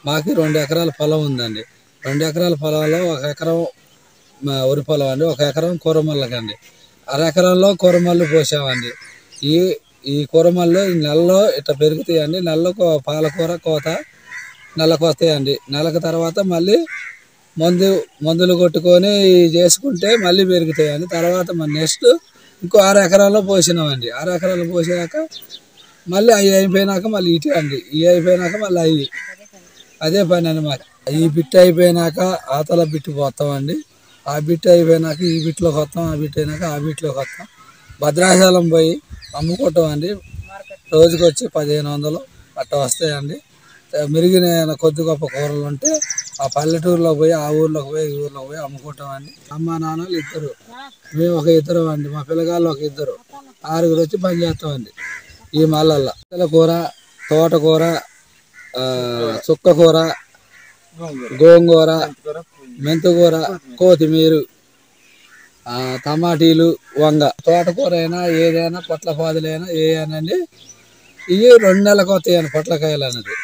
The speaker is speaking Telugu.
మాకు 2 ఎకరాల పొలం ఉందండి. 2 ఎకరాల పొలంలో 1 ఎకరం వరి పొలం అండి, 1 ఎకరం కూరమల్లకండి. అరెకరంలో కూరమల్లు పోసామండి. ఈ ఈ కూరమల్లు నెలలో ఇట్లా పెరుగుతాయండి. నెలలో పాలకూర కోత నెలకు వస్తాయండి. నెలకు తర్వాత మళ్ళీ మందులు కొట్టుకొని చేసుకుంటే మళ్ళీ పెరుగుతాయండి. తర్వాత మన నెక్స్ట్ ఇంకో 6 ఎకరాల్లో పోసినామండి. 6 ఎకరాలు పోసాక మళ్ళీ అవి అయిపోయినాక మళ్ళీ ఇటు అండి, ఇవి అయిపోయినాక మళ్ళీ అవి, అదే పని అండి మాకు. ఈ బిట్ అయిపోయినాక ఆతల బిట్టు పోతామండి. ఆ బిట్ అయిపోయినాక ఈ బిట్లోకి వస్తాం, ఆ బిట్ అయినాక ఆ బిట్లోకి వస్తాం. భద్రాచలం పోయి అమ్ముకుంటాం అండి. రోజుకి వచ్చి 1500 అట్లా వస్తాయండి. మెరిగిన కొద్ది గొప్ప కూరలు ఉంటే ఆ పల్లెటూరులో పోయి ఆ ఊర్లోకి పోయి ఈ ఊర్లోకి పోయి అమ్ముకుంటామండి. అమ్మ నాన్నలు ఇద్దరు, మేము ఒక ఇద్దరు అండి, మా పిల్లగాళ్ళు ఒక ఇద్దరు, 6గురు వచ్చి పని చేస్తామండి ఈ మల్లల్లో. కూర, తోటకూర, చుక్కకూర, గోంగూర, మెంతికూర, కొత్తిమీర, టమాటీలు, వంగ. తోటకూర అయినా ఏదైనా పొట్ల పాదులైనా ఏనండి, ఇవి 2 నెలలకు వస్తాయండి పొట్లకాయలు అనేది.